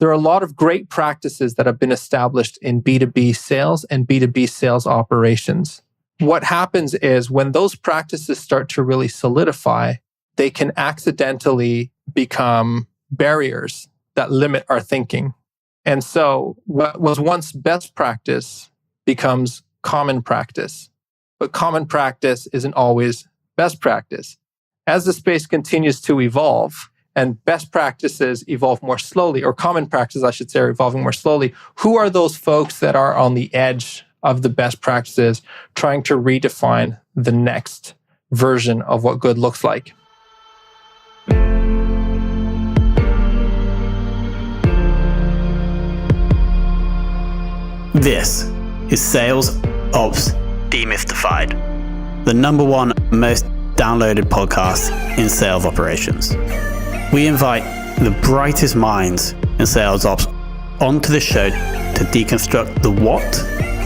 there are a lot of great practices that have been established in B2B sales and B2B sales operations. What happens is when those practices start to really solidify, they can accidentally become barriers that limit our thinking. And so what was once best practice becomes common practice. But common practice isn't always best practice. As the space continues to evolve and best practices evolve more slowly, or common practices, I should say, are evolving more slowly, who are those folks that are on the edge of the best practices trying to redefine the next version of what good looks like? This is Sales Ops Demystified, the number one most downloaded podcast in sales operations. We invite the brightest minds in sales ops onto the show to deconstruct the what,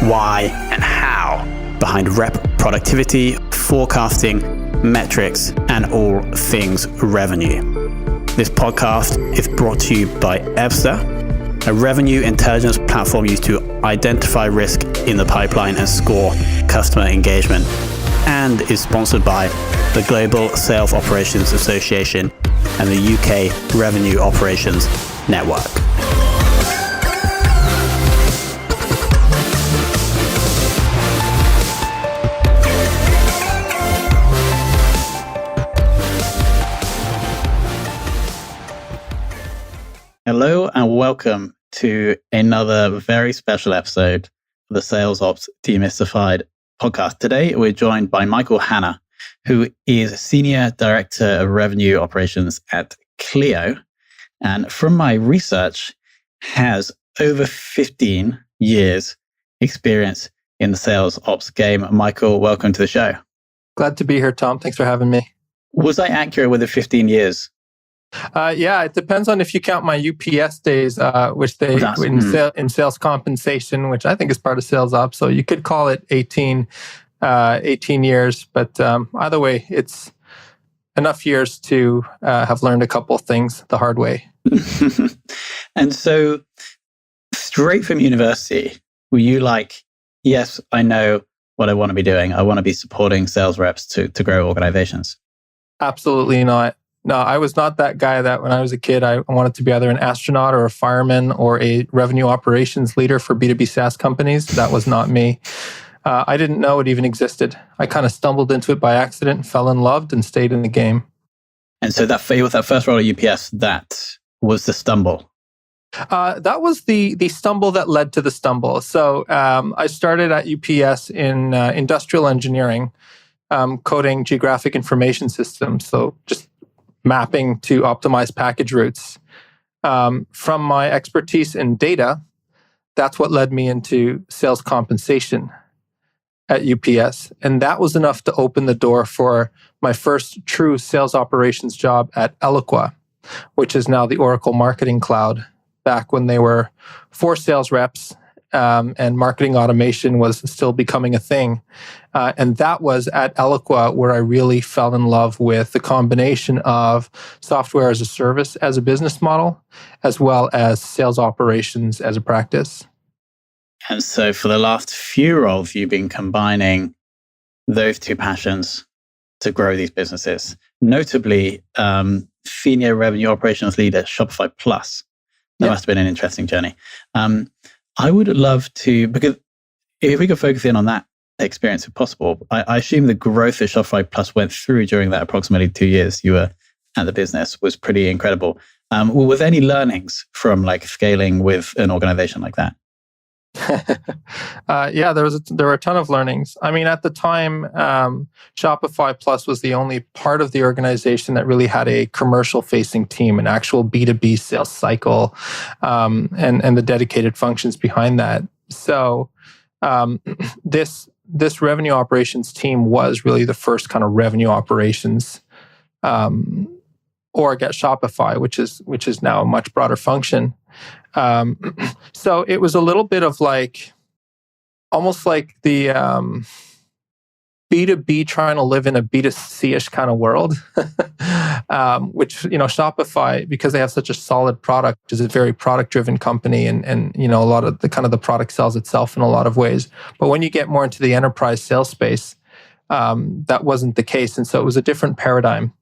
why, and how behind rep productivity, forecasting, metrics, and all things revenue. This podcast is brought to you by Evsa, a revenue intelligence platform used to identify risk in the pipeline and score customer engagement, and is sponsored by the Global Sales Operations Association and the UK Revenue Operations Network. Hello and welcome to another very special episode of the Sales Ops Demystified podcast. Today, we're joined by Michael Hanna, who is Senior Director of Revenue Operations at Clio. And from my research, has over 15 years experience in the sales ops game. Michael, welcome to the show. Glad to be here, Tom. Thanks for having me. Was I accurate with the 15 years? Yeah, it depends on if you count my UPS days, which they in sales compensation, which I think is part of sales ops. So you could call it 18 years, but either way, it's enough years to have learned a couple of things the hard way. And so, straight from university, were you like, yes, I know what I want to be doing. I want to be supporting sales reps to grow organizations? Absolutely not. No, I was not that guy that when I was a kid, I wanted to be either an astronaut or a fireman or a revenue operations leader for B2B SaaS companies. That was not me. I didn't know it even existed. I kind of stumbled into it by accident, fell in love, and stayed in the game. And so that first role at UPS, that was the stumble. That was the stumble that led to the stumble. So I started at UPS in industrial engineering, coding geographic information systems. So just mapping to optimize package routes. From my expertise in data, that's what led me into sales compensation at UPS. And that was enough to open the door for my first true sales operations job at Eloqua, which is now the Oracle Marketing Cloud, back when they were 4 sales reps and marketing automation was still becoming a thing. And that was at Eloqua where I really fell in love with the combination of software as a service as a business model, as well as sales operations as a practice. And so for the last few roles, you've been combining those two passions to grow these businesses, notably senior revenue operations leader, Shopify Plus. That must have been an interesting journey. I would love to, because if we could focus in on that experience if possible, I assume the growth that Shopify Plus went through during that approximately 2 years you were at the business was pretty incredible. Were there any learnings from like scaling with an organization like that? Yeah, there were a ton of learnings. I mean, at the time, Shopify Plus was the only part of the organization that really had a commercial-facing team, an actual B2B sales cycle, and the dedicated functions behind that. So this revenue operations team was really the first kind of revenue operations org at Shopify, which is now a much broader function. So it was a little bit of like, almost like the B2B trying to live in a B2C-ish kind of world. which, Shopify, because they have such a solid product, is a very product-driven company, and a lot of the product sells itself in a lot of ways. But when you get more into the enterprise sales space, that wasn't the case, and so it was a different paradigm.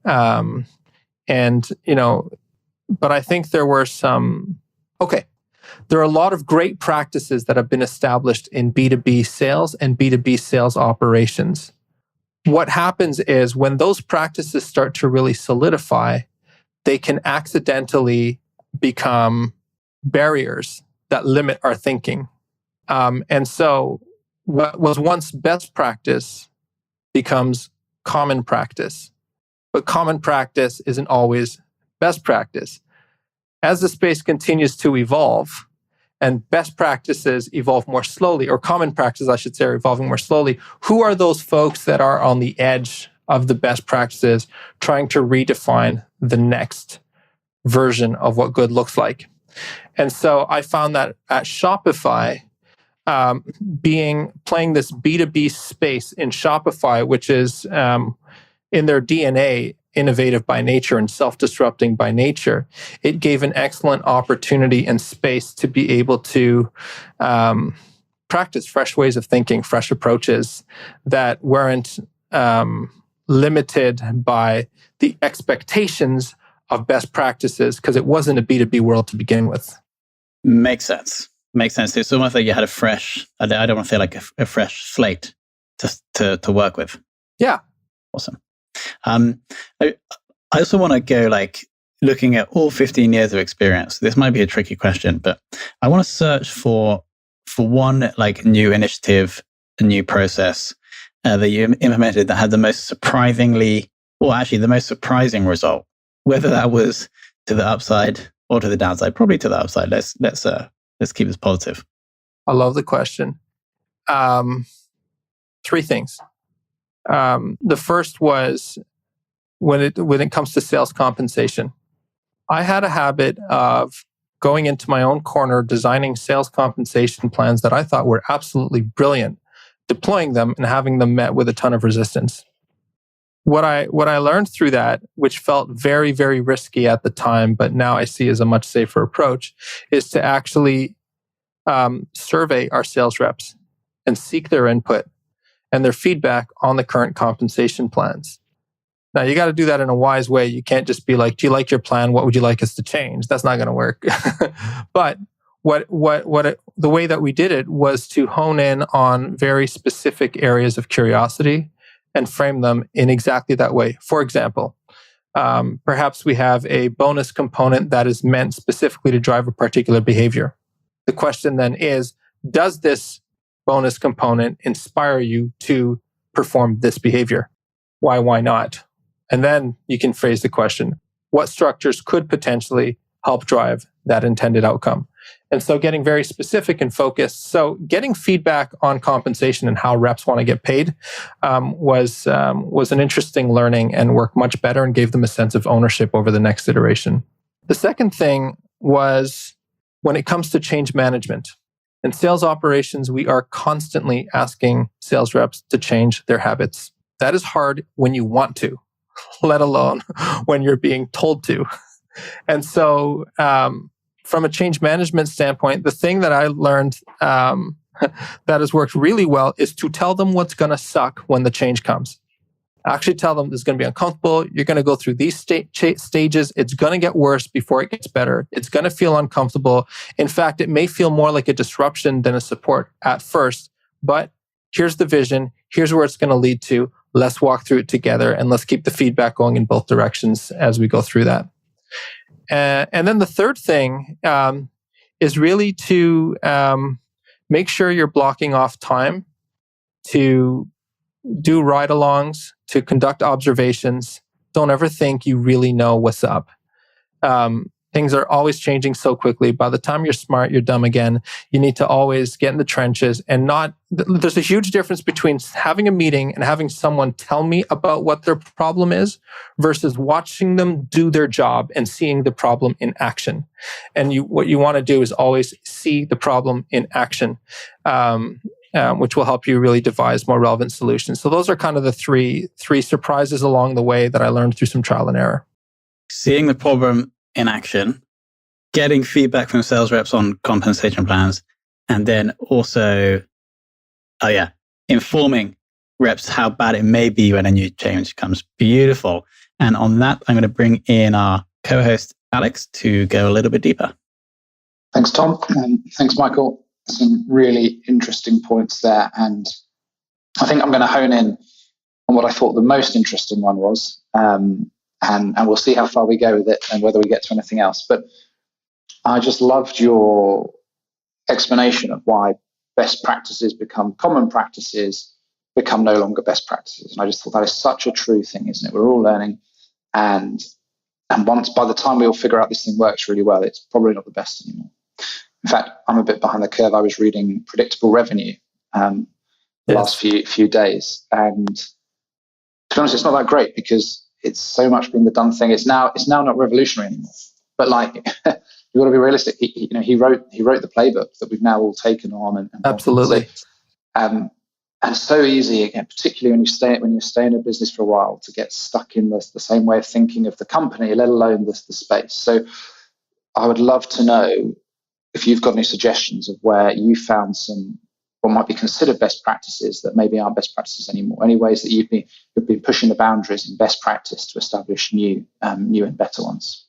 But I think there were there are a lot of great practices that have been established in B2B sales and B2B sales operations. What happens is when those practices start to really solidify, they can accidentally become barriers that limit our thinking. And so what was once best practice becomes common practice. But common practice isn't always best practice. As the space continues to evolve and best practices evolve more slowly, or common practices, I should say, are evolving more slowly, who are those folks that are on the edge of the best practices trying to redefine the next version of what good looks like? And so I found that at Shopify, playing this B2B space in Shopify, which is in their DNA, innovative by nature and self-disrupting by nature, it gave an excellent opportunity and space to be able to practice fresh ways of thinking, fresh approaches that weren't limited by the expectations of best practices, because it wasn't a B2B world to begin with. Makes sense. It's almost like you had a fresh, I don't want to say like a fresh slate to work with. Yeah. Awesome. I also want to go looking at all 15 years of experience. This might be a tricky question, but I want to search for one new initiative, a new process that you implemented that had the most surprising result, whether that was to the upside or to the downside. Probably to the upside. Let's keep this positive. I love the question. 3 things. The first was when it comes to sales compensation. I had a habit of going into my own corner, designing sales compensation plans that I thought were absolutely brilliant, deploying them and having them met with a ton of resistance. What I learned through that, which felt very, very risky at the time, but now I see as a much safer approach, is to actually survey our sales reps and seek their input and their feedback on the current compensation plans. Now, you got to do that in a wise way. You can't just be like, do you like your plan? What would you like us to change? That's not going to work. But the way that we did it was to hone in on very specific areas of curiosity and frame them in exactly that way. For example, perhaps we have a bonus component that is meant specifically to drive a particular behavior. The question then is, does this bonus component inspire you to perform this behavior? Why not? And then you can phrase the question, what structures could potentially help drive that intended outcome? And so getting very specific and focused. So getting feedback on compensation and how reps want to get paid was an interesting learning and worked much better and gave them a sense of ownership over the next iteration. The second thing was when it comes to change management. In sales operations, we are constantly asking sales reps to change their habits. That is hard when you want to, let alone when you're being told to. And so from a change management standpoint, the thing that I learned that has worked really well is to tell them what's going to suck when the change comes. Actually tell them it's going to be uncomfortable. You're going to go through these stages. It's going to get worse before it gets better. It's going to feel uncomfortable. In fact, it may feel more like a disruption than a support at first, but here's the vision. Here's where it's going to lead to. Let's walk through it together and let's keep the feedback going in both directions as we go through that. And then the third thing is really to make sure you're blocking off time to do ride-alongs, to conduct observations. Don't ever think you really know what's up. Things are always changing so quickly. By the time you're smart, you're dumb again. You need to always get in the trenches and not... There's a huge difference between having a meeting and having someone tell me about what their problem is versus watching them do their job and seeing the problem in action. And what you want to do is always see the problem in action. which will help you really devise more relevant solutions. So those are kind of the three surprises along the way that I learned through some trial and error. Seeing the problem in action, getting feedback from sales reps on compensation plans, and then also, informing reps how bad it may be when a new change comes. Beautiful. And on that, I'm going to bring in our co-host, Alex, to go a little bit deeper. Thanks, Tom. Thanks, Michael. Some really interesting points there. And I think I'm going to hone in on what I thought the most interesting one was. And we'll see how far we go with it and whether we get to anything else. But I just loved your explanation of why best practices become common practices, become no longer best practices. And I just thought that is such a true thing, isn't it? We're all learning. And once, by the time we all figure out this thing works really well, it's probably not the best anymore. In fact, I'm a bit behind the curve. I was reading Predictable Revenue the last few days. And to be honest, it's not that great because it's so much been the done thing. It's now not revolutionary anymore. But like, you've got to be realistic. He wrote the playbook that we've now all taken on. And absolutely. And so easy, again, particularly when you stay in a business for a while, to get stuck in the same way of thinking of the company, let alone the space. So I would love to know if you've got any suggestions of where you found some what might be considered best practices that maybe aren't best practices anymore. Any ways that you've been pushing the boundaries in best practice to establish new and better ones?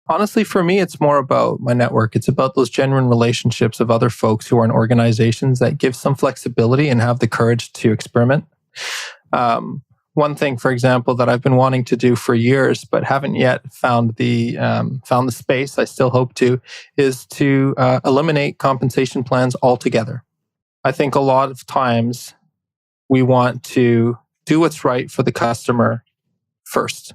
Honestly, for me, it's more about my network. It's about those genuine relationships of other folks who are in organizations that give some flexibility and have the courage to experiment. One thing, for example, that I've been wanting to do for years, but haven't yet found the space, I still hope to, is to eliminate compensation plans altogether. I think a lot of times we want to do what's right for the customer first.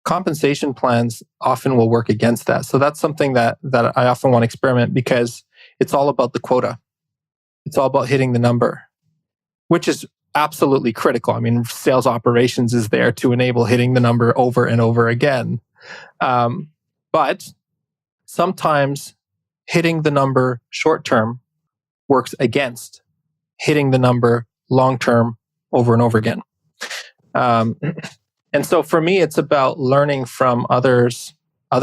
Compensation plans often will work against that. So that's something that I often want to experiment because it's all about the quota. It's all about hitting the number, which is absolutely critical. I mean, sales operations is there to enable hitting the number over and over again. But sometimes hitting the number short term works against hitting the number long term over and over again. And so for me, it's about learning from other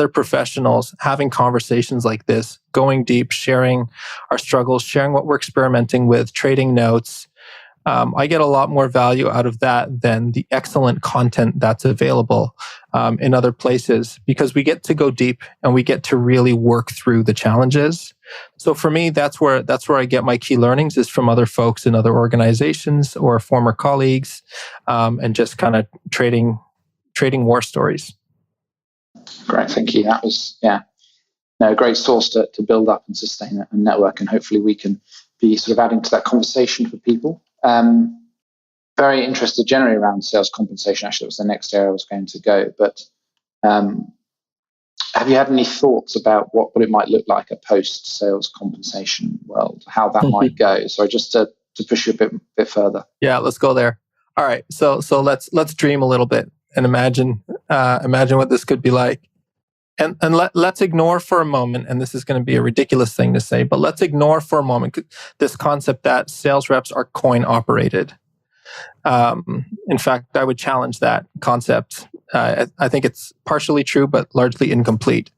professionals, having conversations like this, going deep, sharing our struggles, sharing what we're experimenting with, trading notes. I get a lot more value out of that than the excellent content that's available in other places because we get to go deep and we get to really work through the challenges. So for me, that's where I get my key learnings is from other folks in other organizations or former colleagues, and just kind of trading war stories. Great, thank you. That was a great source to build up and sustain a network, and hopefully we can be sort of adding to that conversation for people. Very interested generally around sales compensation. Actually, that was the next area I was going to go. But have you had any thoughts about what it might look like a post-sales compensation world? How that might go? So just to push you a bit further. Yeah, let's go there. All right. So let's dream a little bit and imagine what this could be like. And let's ignore for a moment, and this is going to be a ridiculous thing to say, but let's ignore for a moment this concept that sales reps are coin operated. In fact, I would challenge that concept. I think it's partially true, but largely incomplete.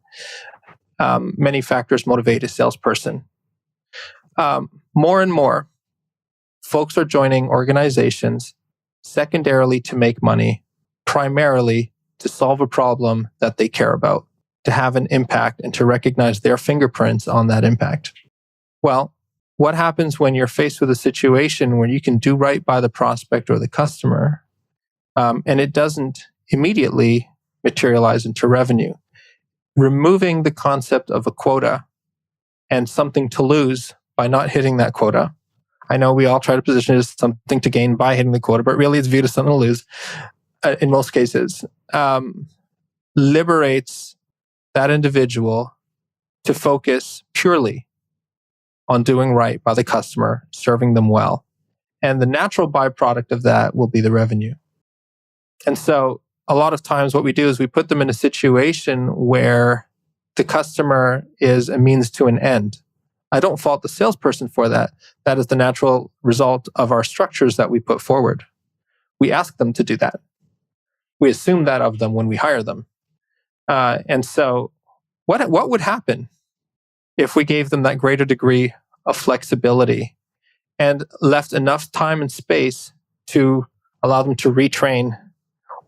Many factors motivate a salesperson. More and more, folks are joining organizations secondarily to make money, primarily to solve a problem that they care about, to have an impact and to recognize their fingerprints on that impact. Well, what happens when you're faced with a situation where you can do right by the prospect or the customer, and it doesn't immediately materialize into revenue? Removing the concept of a quota and something to lose by not hitting that quota. I know we all try to position it as something to gain by hitting the quota, but really it's viewed as something to lose in most cases. Liberates that individual to focus purely on doing right by the customer, serving them well. And the natural byproduct of that will be the revenue. And so a lot of times what we do is we put them in a situation where the customer is a means to an end. I don't fault the salesperson for that. That is the natural result of our structures that we put forward. We ask them to do that. We assume that of them when we hire them. And so what would happen if we gave them that greater degree of flexibility and left enough time and space to allow them to retrain,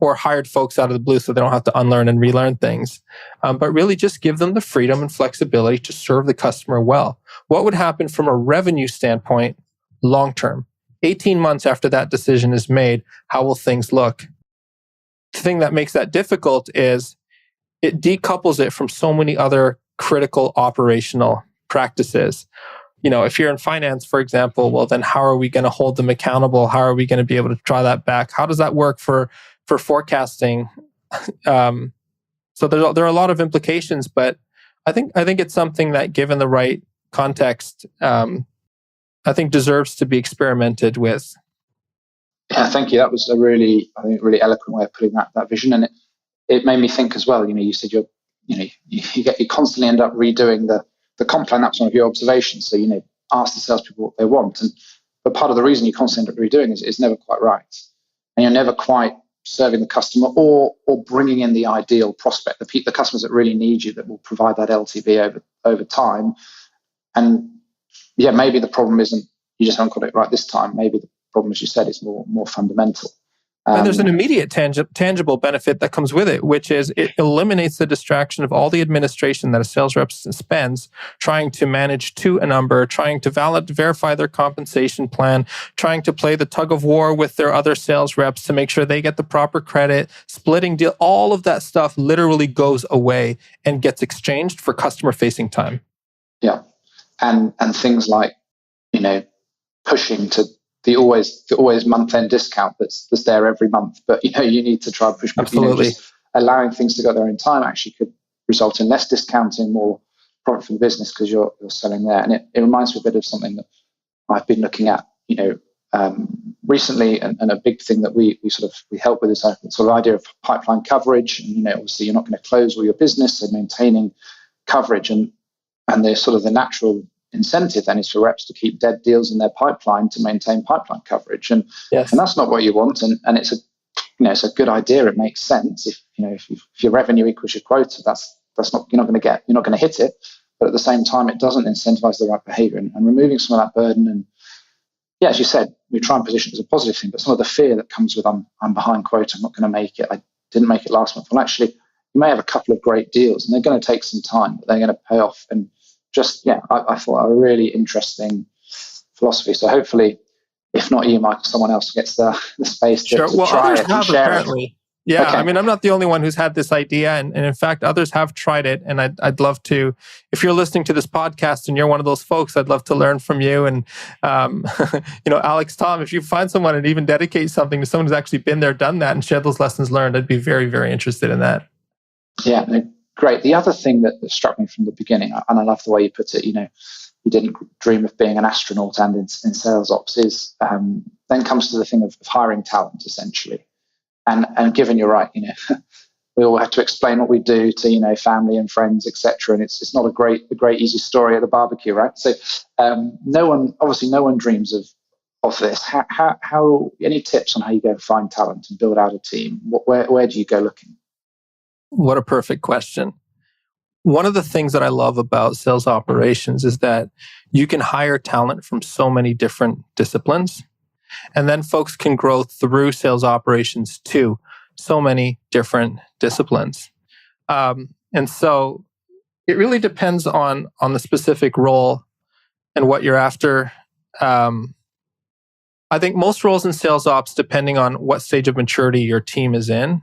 or hired folks out of the blue so they don't have to unlearn and relearn things, but really just give them the freedom and flexibility to serve the customer well? What would happen from a revenue standpoint long term? 18 months after that decision is made, how will things look? The thing that makes that difficult is it decouples it from so many other critical operational practices. If you're in finance, for example, well, then how are we going to hold them accountable? How are we going to be able to draw that back? How does that work for forecasting? So there are a lot of implications, but I think it's something that, given the right context, I think deserves to be experimented with. Yeah, thank you. That was a really eloquent way of putting that vision, and it made me think as well. You said you constantly end up redoing the comp plan. That's one of your observations. So ask the salespeople what they want, but part of the reason you constantly end up redoing is it's never quite right, and you're never quite serving the customer or bringing in the ideal prospect, the customers that really need you, that will provide that LTV over time. And yeah, maybe the problem isn't you just haven't got it right this time. Maybe the problem, as you said, is more fundamental. And there's an immediate tangible benefit that comes with it, which is it eliminates the distraction of all the administration that a sales rep spends trying to manage to a number, trying to verify their compensation plan, trying to play the tug of war with their other sales reps to make sure they get the proper credit, splitting deal. All of that stuff literally goes away and gets exchanged for customer-facing time. Yeah, and things like pushing to the always month-end discount that's there every month, but you need to try and push. Absolutely. Just allowing things to go their own time actually could result in less discounting, more profit for the business because you're selling there. And it reminds me a bit of something that I've been looking at recently, and a big thing that we help with is the sort of idea of pipeline coverage. And obviously you're not going to close all your business, so maintaining coverage, and there's sort of the natural incentive then is for reps to keep dead deals in their pipeline to maintain pipeline coverage, and yes. And that's not what you want, and it's a good idea. It makes sense if your revenue equals your quota. That's not you're not going to hit it, but at the same time it doesn't incentivize the right behavior, and removing some of that burden. And yeah, as you said, we try and position it as a positive thing, but some of the fear that comes with I'm behind quota, I'm not going to make it, I didn't make it last month. Well, actually, you may have a couple of great deals, and they're going to take some time, but they're going to pay off. And I thought a really interesting philosophy. So hopefully, if not you, Michael, someone else gets the space to try it and share apparently. it. Yeah, Okay. I mean, I'm not the only one who's had this idea, and in fact, others have tried it. And I'd love to, if you're listening to this podcast and you're one of those folks, I'd love to learn from you. And Alex, Tom, if you find someone and even dedicate something to someone who's actually been there, done that, and shared those lessons learned, I'd be very, very interested in that. Yeah, great. The other thing that struck me from the beginning, and I love the way you put it, you didn't dream of being an astronaut and in sales ops, is then comes to the thing of hiring talent, essentially. And given you're right, we all have to explain what we do to, family and friends, etc. And it's not a great easy story at the barbecue, right? So no one dreams of this. How any tips on how you go and find talent and build out a team? Where do you go looking? What a perfect question. One of the things that I love about sales operations is that you can hire talent from so many different disciplines, and then folks can grow through sales operations to so many different disciplines. And so it really depends on the specific role and what you're after. I think most roles in sales ops, depending on what stage of maturity your team is in,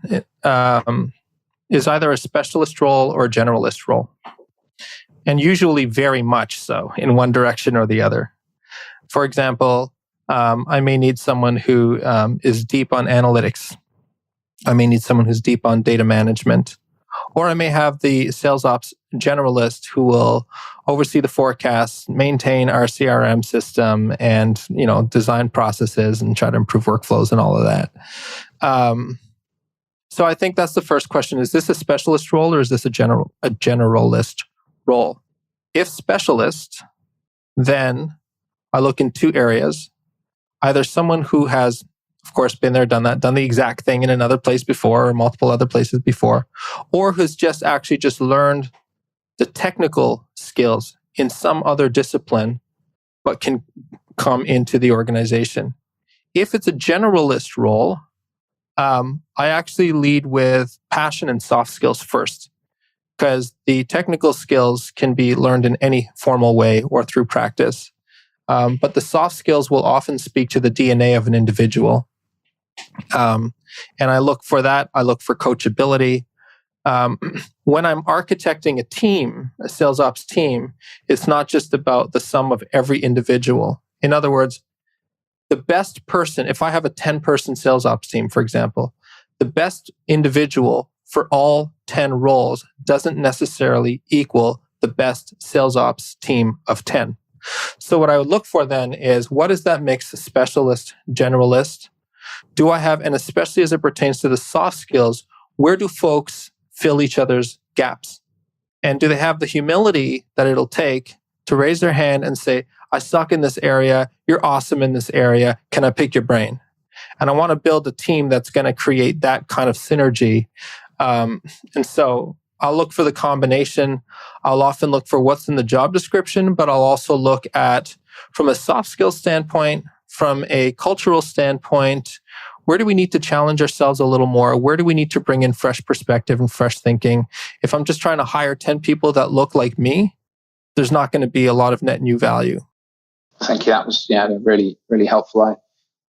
is either a specialist role or a generalist role. And usually very much so in one direction or the other. For example, I may need someone who is deep on analytics. I may need someone who's deep on data management. Or I may have the sales ops generalist who will oversee the forecasts, maintain our CRM system, and design processes and try to improve workflows and all of that. So I think that's the first question. Is this a specialist role or is this a generalist role? If specialist, then I look in two areas. Either someone who has, of course, been there, done that, done the exact thing in another place before or multiple other places before, or who's just learned the technical skills in some other discipline, but can come into the organization. If it's a generalist role, I actually lead with passion and soft skills first, because the technical skills can be learned in any formal way or through practice. But the soft skills will often speak to the DNA of an individual. And I look for that. I look for coachability. When I'm architecting a team, a sales ops team, it's not just about the sum of every individual. In other words, the best person, if I have a 10-person sales ops team, for example, the best individual for all 10 roles doesn't necessarily equal the best sales ops team of 10. So what I would look for then is, what is that mix of specialist, generalist? Do I have, and especially as it pertains to the soft skills, where do folks fill each other's gaps? And do they have the humility that it'll take to raise their hand and say, I suck in this area, you're awesome in this area, can I pick your brain? And I want to build a team that's going to create that kind of synergy. And so I'll look for the combination. I'll often look for what's in the job description, but I'll also look at, from a soft skills standpoint, from a cultural standpoint, where do we need to challenge ourselves a little more? Where do we need to bring in fresh perspective and fresh thinking? If I'm just trying to hire 10 people that look like me, there's not going to be a lot of net new value. Thank you. That was really, really helpful.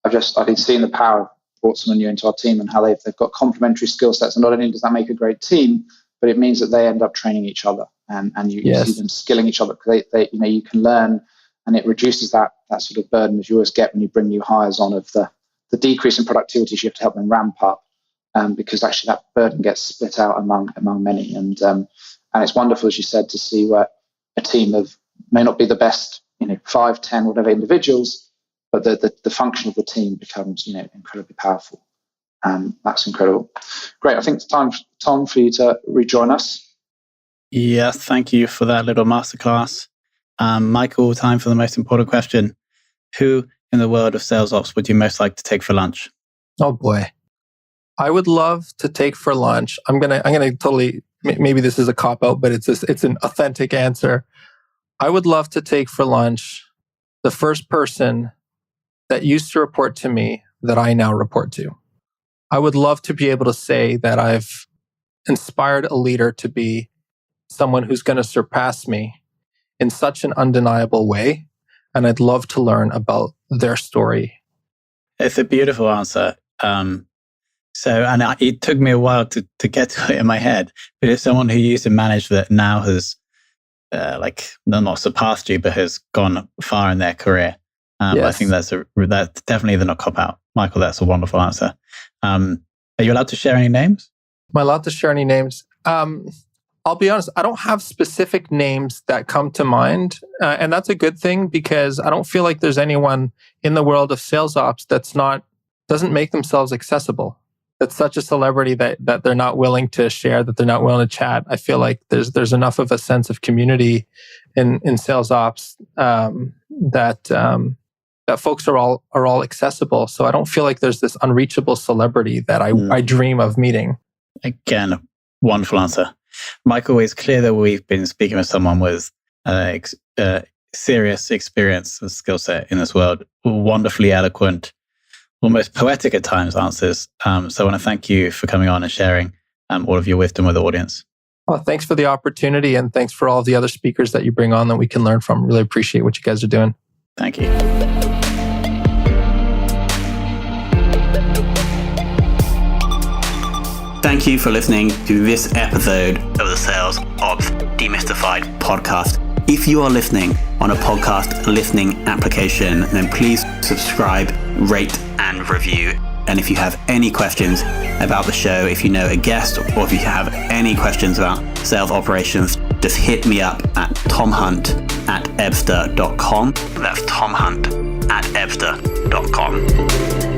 I've been seeing the power of brought someone new into our team and how they've got complementary skill sets. And not only does that make a great team, but it means that they end up training each other and you see them skilling each other, because they you can learn, and it reduces that sort of burden as you always get when you bring new hires on, of the decrease in productivity. You have to help them ramp up, because actually that burden gets split out among many. And it's wonderful, as you said, to see where a team of may not be the best 5, 10, whatever individuals, but the function of the team becomes incredibly powerful. That's incredible. Great. I think it's time, Tom, for you to rejoin us. Yes, thank you for that little masterclass. Michael, time for the most important question. Who in the world of sales ops would you most like to take for lunch? Oh boy. I would love to take for lunch. I'm gonna totally, maybe this is a cop-out, but it's an authentic answer. I would love to take for lunch the first person that used to report to me that I now report to. I would love to be able to say that I've inspired a leader to be someone who's going to surpass me in such an undeniable way. And I'd love to learn about their story. It's a beautiful answer. It took me a while to get to it in my head. But if someone who used to manage that now has not surpassed you, but has gone far in their career, I think that's definitely not cop out. Michael, that's a wonderful answer. Are you allowed to share any names? Am I allowed to share any names? I'll be honest, I don't have specific names that come to mind. And that's a good thing, because I don't feel like there's anyone in the world of sales ops doesn't make themselves accessible. That's such a celebrity that they're not willing to share, that they're not willing to chat. I feel like there's enough of a sense of community in sales ops that folks are all accessible. So I don't feel like there's this unreachable celebrity that I dream of meeting. Again, wonderful answer. Michael, it's clear that we've been speaking with someone with serious experience and skill set in this world. Wonderfully eloquent, almost poetic at times answers. So I want to thank you for coming on and sharing all of your wisdom with the audience. Well, thanks for the opportunity, and thanks for all of the other speakers that you bring on that we can learn from. Really appreciate what you guys are doing. Thank you. Thank you for listening to this episode of the Sales Ops Demystified podcast. If you are listening on a podcast listening application, then please subscribe, rate, and review. And if you have any questions about the show, if you know a guest, or if you have any questions about sales operations, just hit me up at tomhunt@ebster.com. That's tomhunt@ebster.com.